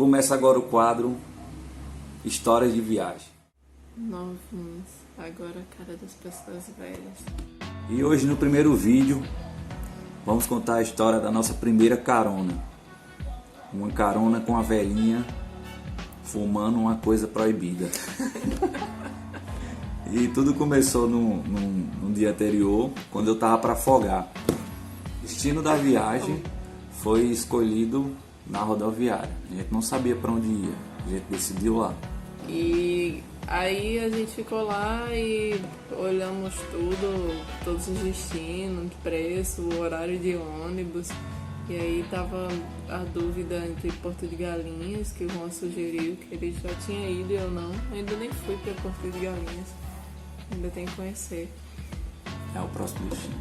Começa agora o quadro Histórias de Viagem. Novinhos, agora a cara das pessoas velhas. E hoje no primeiro vídeo vamos contar a história da nossa primeira carona. Uma carona com a velhinha fumando uma coisa proibida. E tudo começou num dia anterior, quando eu tava para afogar. O destino da viagem foi escolhido na rodoviária. A gente não sabia para onde ia, a gente decidiu lá. E aí a gente ficou lá e olhamos todos os destinos, preço, o horário de ônibus. E aí tava a dúvida entre Porto de Galinhas, que o Juan sugeriu, que ele já tinha ido e eu não. Ainda nem fui para Porto de Galinhas, ainda tem que conhecer. É o próximo destino,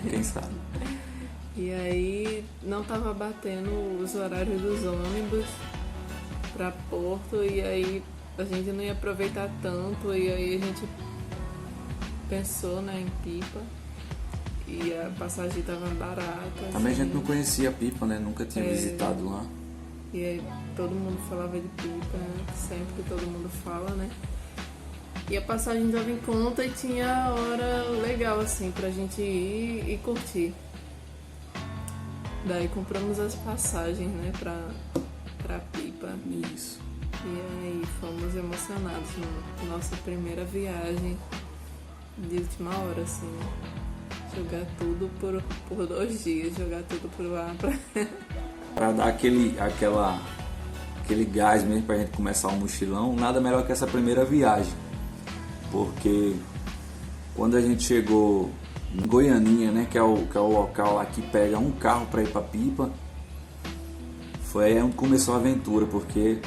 quem sabe. E aí não tava batendo os horários dos ônibus para Porto, e aí a gente não ia aproveitar tanto, e aí a gente pensou, né, em Pipa, e a passagem estava barata. Também assim. a gente não conhecia Pipa, né? Nunca tinha visitado lá. E aí todo mundo falava de Pipa, né? Sempre todo mundo fala, né? E a passagem estava em conta e tinha hora legal, assim, pra gente ir e curtir. Daí compramos as passagens, né, pra Pipa. Isso. E aí fomos emocionados na nossa primeira viagem de última hora, assim, né? Jogar tudo por 2 dias, jogar tudo pro ar Pra dar aquele gás mesmo pra gente começar o mochilão, nada melhor que essa primeira viagem. Porque quando a gente chegou em Goianinha, né, que é o local lá que pega um carro pra ir pra Pipa, foi aí onde começou a aventura, porque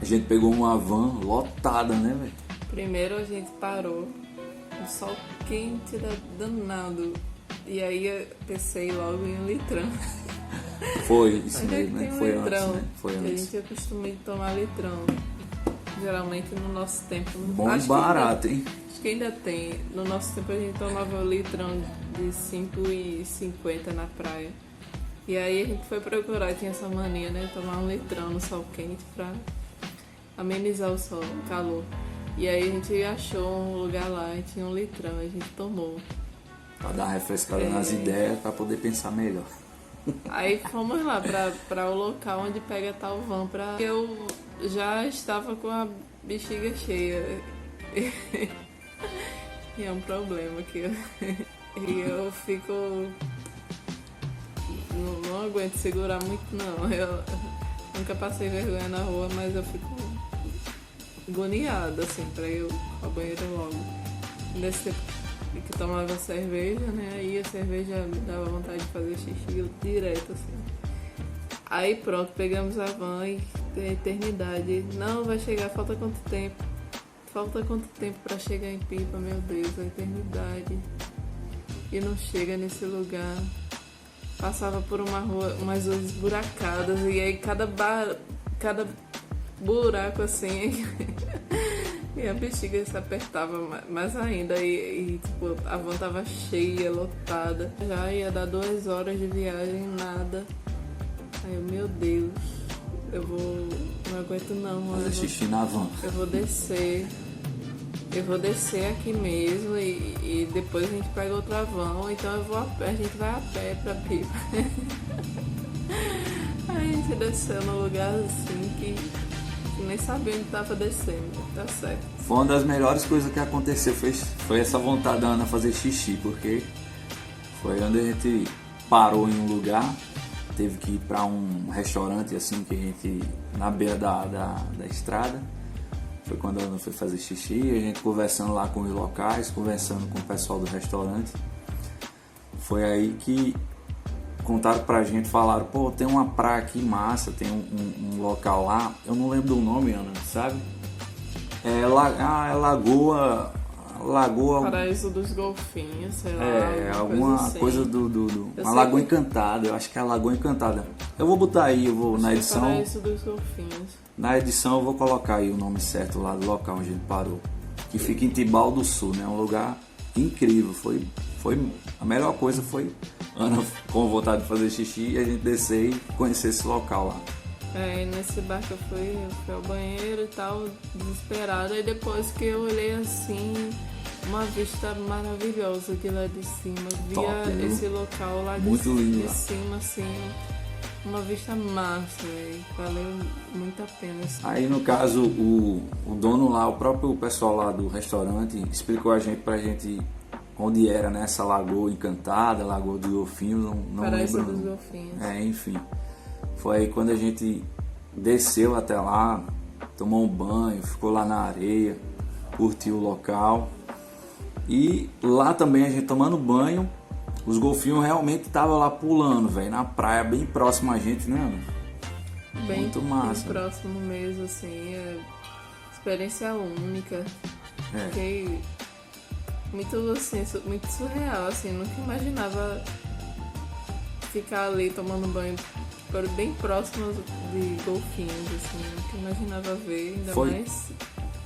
a gente pegou uma van lotada, né, velho? Primeiro a gente parou, o sol quente danado, e aí eu pensei logo em um litrão. Foi isso A gente mesmo, tem né? um Foi litrão, antes, né? Foi a antes. gente acostuma de tomar litrão, geralmente no nosso tempo. Bom e barato, hein? Acho que ainda tem. No nosso tempo a gente tomava o litrão de 5,50 na praia. E aí a gente foi procurar, tinha essa mania, né? Tomar um litrão no sol quente pra amenizar o calor. E aí a gente achou um lugar lá e tinha um litrão, a gente tomou. Pra dar uma refrescada nas ideias, pra poder pensar melhor. Aí fomos lá pra o local onde pega tal van, eu já estava com a bexiga cheia. E é um problema que eu fico... Não aguento segurar muito, não. Eu nunca passei vergonha na rua, mas eu fico agoniada, assim, pra ir ao banheiro logo. Nesse tempo que tomava cerveja, né? Aí a cerveja me dava vontade de fazer xixi direto, assim. Aí pronto, pegamos a van e tem eternidade. Não, vai chegar, falta quanto tempo? Falta quanto tempo pra chegar em Pipa, meu Deus, a eternidade. E não chega nesse lugar. Passava por uma rua, umas ruas esburacadas, e aí cada buraco assim, e a bexiga se apertava mais ainda, e tipo, a van tava cheia, lotada. Já ia dar 2 horas de viagem, nada. Aí eu, meu Deus, não aguento não. Fazer xixi na van. Eu vou descer aqui mesmo e depois a gente pega outra van, ou então a gente vai a pé pra Pipa. Aí a gente desceu num lugar assim que nem sabia onde tava descendo, tá certo. Foi uma das melhores coisas que aconteceu, foi essa vontade da Ana fazer xixi, porque foi onde a gente parou em um lugar, teve que ir pra um restaurante assim, que a gente, na beira da estrada. Foi quando a Ana foi fazer xixi, a gente conversando lá com os locais, conversando com o pessoal do restaurante. Foi aí que contaram pra gente, falaram, pô, tem uma praia aqui massa, tem um local lá, eu não lembro do nome, Ana, sabe? É Lagoa... Paraíso dos Golfinhos, sei lá. Alguma coisa uma Lagoa Encantada, eu acho que é a Lagoa Encantada. Eu vou botar aí, na edição... Paraíso dos Golfinhos. Na edição eu vou colocar aí o nome certo lá do local onde ele parou. Que fica em Tibau do Sul, né? Um lugar incrível. Foi a melhor coisa foi Ana com vontade de fazer xixi e a gente descer e conhecer esse local lá. Aí nesse barco eu fui ao banheiro e tal, desesperada. E depois que eu olhei assim, uma vista maravilhosa de lá de cima. Top, Via viu? esse local lá Muito lindo de lá. cima, assim. Uma vista massa, véio. Valeu muito a pena. Assim. Aí no caso o dono lá, o próprio pessoal lá do restaurante explicou pra gente onde era, né, essa lagoa encantada, Lagoa do Golfinho, não Paraíso lembro. dos Golfinhos. Enfim. Foi aí quando a gente desceu até lá, tomou um banho, ficou lá na areia, curtiu o local. E lá também a gente tomando banho, os golfinhos realmente estavam lá pulando, velho, na praia, bem próximo a gente, né, Ana? Bem, muito massa. bem próximo mesmo, assim. Experiência única. Fiquei muito, assim, muito surreal, assim. Nunca imaginava ficar ali tomando banho bem próximo de golfinhos, assim. Nunca imaginava ver, ainda mais...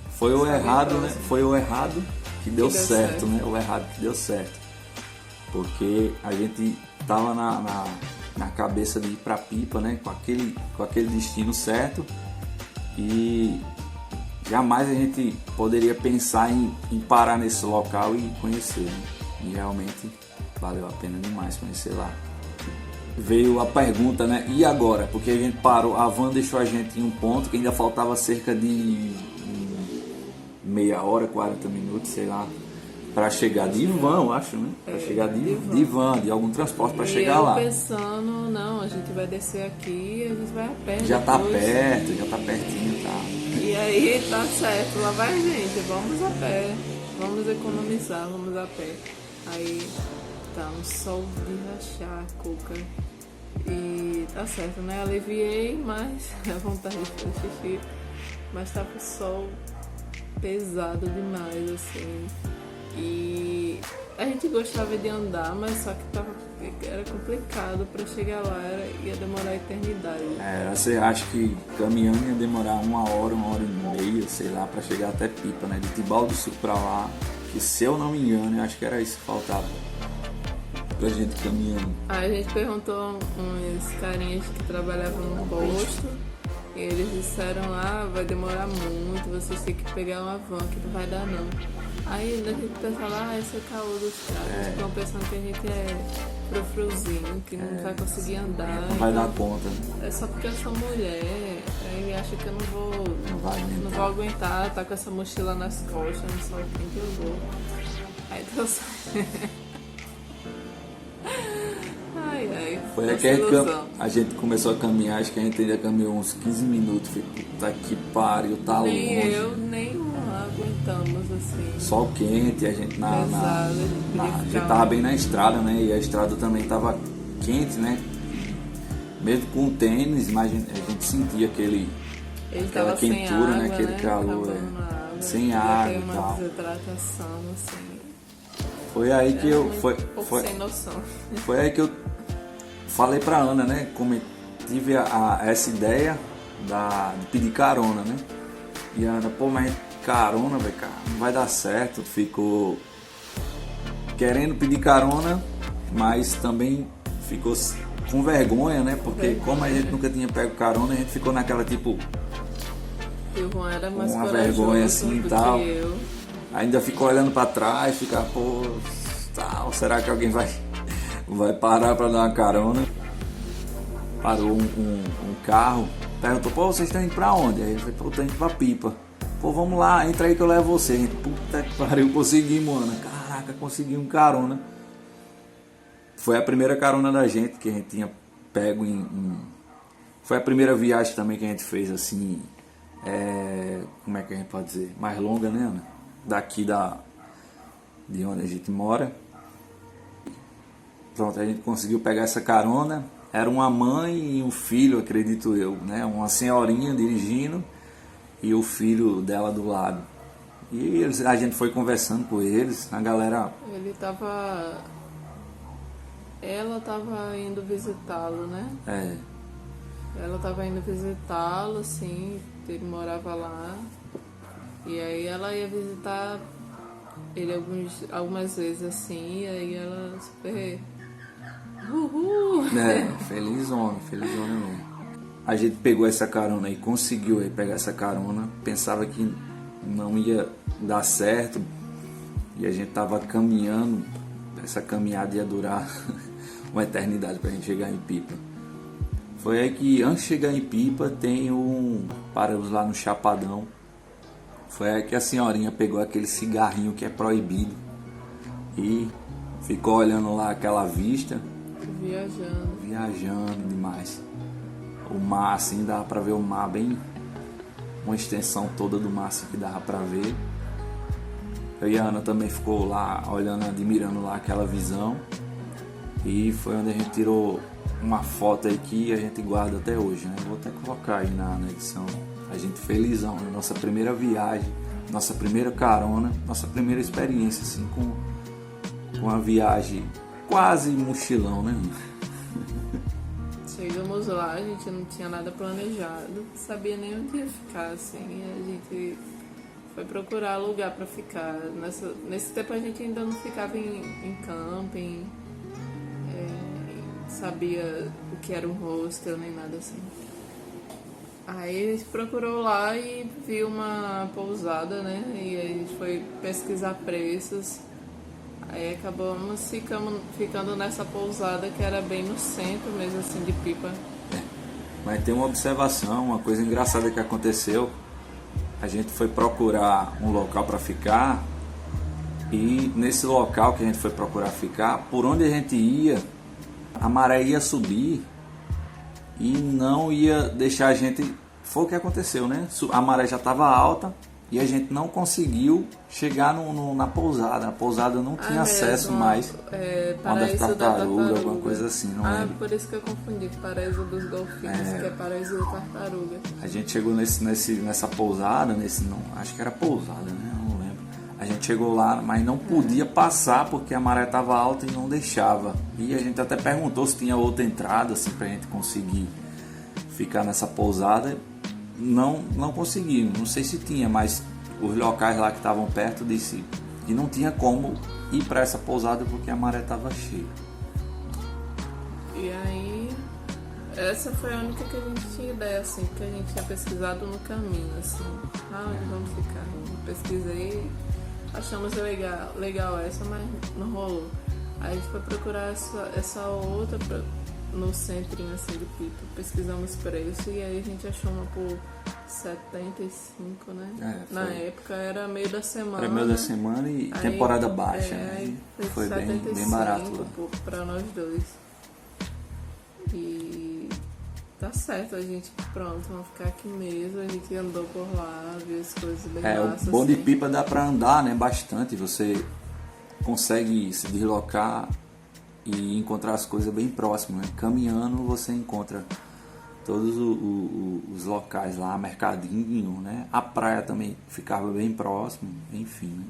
Foi o errado, né? próximo. Foi o errado que deu certo, certo, né? O errado que deu certo. Porque a gente tava na cabeça de ir pra Pipa, né? Com aquele destino certo. E jamais a gente poderia pensar em parar nesse local e conhecer, né? E realmente valeu a pena demais conhecer lá. Veio a pergunta, né? E agora? Porque a gente parou, a van deixou a gente em um ponto que ainda faltava cerca de meia hora, 40 minutos, sei lá, para chegar de van, eu acho, né? Para chegar de van, de algum transporte para chegar lá. Pensando, não, a gente vai descer aqui, a gente vai a pé. Já depois. tá perto, já tá pertinho, tá? E aí tá certo, lá vai a gente, vamos a pé, vamos economizar, vamos a pé. Aí tá um sol de rachar, cuca. E tá certo, né? Aliviei, mas a vontade de fazer xixi. Mas tava o sol pesado demais, assim. E a gente gostava de andar, mas só que era complicado pra chegar lá, ia demorar a eternidade. Você acha que caminhando ia demorar uma hora e meia, sei lá, pra chegar até Pipa, né? De Tibau do Sul pra lá, que se eu não me engano, eu acho que era isso que faltava pra gente caminhando. Aí a gente perguntou a uns carinhas que trabalhavam no posto, e eles disseram, vai demorar muito, vocês têm que pegar uma van, que não vai dar não. Aí a gente pensava, esse é o caô dos caras, eles estão pensando que a gente é frufruzinho, que não vai conseguir andar. Não vai dar conta, né? É só porque eu sou mulher, aí acha que eu não vou aguentar, tá com essa mochila nas costas, não sei o que eu vou. Aí deu certo. Foi aí que a gente começou a caminhar, acho que a gente ainda caminhou uns 15 minutos. Puta que pariu, tá longe. Nem eu, nem o aguentamos assim. Sol quente, a gente a gente tava bem na estrada, né? E a estrada também tava quente, né? Mesmo com tênis, mas a gente sentia aquela quentura, água, né? Aquele calor. Sem água e tal. Uma desidratação, assim. Foi aí que Sem noção. Foi aí que eu falei pra Ana, né? Como tive essa ideia de pedir carona, né? E a Ana, mas carona, velho, não vai dar certo. Ficou querendo pedir carona, mas também ficou com vergonha, né? Porque como a gente nunca tinha pego carona, a gente ficou naquela tipo... E o Juan era mais uma vergonha assim e tal. Eu. Ainda ficou olhando pra trás, ficar, tal, será que alguém vai parar pra dar uma carona? Parou um carro, perguntou, vocês estão indo pra onde? Aí ele falou, tô indo pra Pipa. Vamos lá, entra aí que eu levo você. A gente, puta que pariu, conseguimos, Ana. Caraca, conseguimos carona. Foi a primeira carona da gente que a gente tinha pego Foi a primeira viagem também que a gente fez assim, como é que a gente pode dizer? Mais longa, né, Ana? Daqui de onde a gente mora. Pronto, a gente conseguiu pegar essa carona. Era uma mãe e um filho, acredito eu, né? Uma senhorinha dirigindo e o filho dela do lado. E a gente foi conversando com eles, a galera... Ela tava indo visitá-lo, né? Ela tava indo visitá-lo, assim, ele morava lá. E aí ela ia visitar ele algumas vezes assim, e aí ela super... Uhul! Felizona mesmo. a gente pegou essa carona e conseguiu aí pegar essa carona, pensava que não ia dar certo e a gente tava caminhando, essa caminhada ia durar uma eternidade pra gente chegar em Pipa. Foi aí que antes de chegar em Pipa paramos lá no Chapadão. Foi aí que a senhorinha pegou aquele cigarrinho que é proibido e ficou olhando lá aquela vista, viajando demais. O mar assim, dava pra ver o mar bem, uma extensão toda do mar assim que dava pra ver. Eu e a Ana também ficou lá olhando, admirando lá aquela visão. E foi onde a gente tirou uma foto aí que a gente guarda até hoje, né? Vou até colocar aí na edição. A gente felizão, né? Nossa primeira viagem, nossa primeira carona, nossa primeira experiência assim com a viagem quase mochilão, né? Chegamos lá, a gente não tinha nada planejado, não sabia nem onde ia ficar, assim, a gente foi procurar lugar pra ficar. Nesse tempo a gente ainda não ficava em camping, sabia o que era um hostel, nem nada assim. Aí a gente procurou lá e viu uma pousada, né, e a gente foi pesquisar preços. Aí acabamos ficando nessa pousada que era bem no centro mesmo, assim, de Pipa. Mas tem uma observação, uma coisa engraçada que aconteceu. A gente foi procurar um local para ficar e nesse local que a gente foi procurar ficar, por onde a gente ia, a maré ia subir e não ia deixar a gente... Foi o que aconteceu, né? A maré já estava alta e a gente não conseguiu chegar na pousada. A pousada não tinha acesso mais. Uma das tartarugas, alguma coisa assim, não lembro. Por isso que eu confundi, Paraíso dos Golfinhos, que é Paraíso da Tartaruga. A gente chegou nessa pousada, acho que era pousada, né? Não lembro. A gente chegou lá, mas não podia passar porque a maré estava alta e não deixava. E a gente até perguntou se tinha outra entrada, assim, pra gente conseguir ficar nessa pousada. Não conseguimos, não sei se tinha, mas os locais lá que estavam perto disse que não tinha como ir para essa pousada porque a maré estava cheia. E aí, essa foi a única que a gente tinha ideia, assim, que a gente tinha pesquisado no caminho, assim, onde vamos ficar. Eu pesquisei, achamos legal essa, mas não rolou. Aí a gente foi procurar essa outra no centrinho assim de Pipa, pesquisamos preço e aí a gente achou uma por 75, né? Na época era meio da semana. Era meio da semana e aí, temporada baixa, né? Foi bem barato lá. Pra nós dois. E tá certo, a gente, pronto, vamos ficar aqui mesmo, a gente andou por lá, viu as coisas bem massas. O bom de Pipa dá pra andar, né? Bastante, você consegue se deslocar e encontrar as coisas bem próximas, né? Caminhando você encontra todos os locais lá, mercadinho, né? A praia também ficava bem próximo, enfim, né?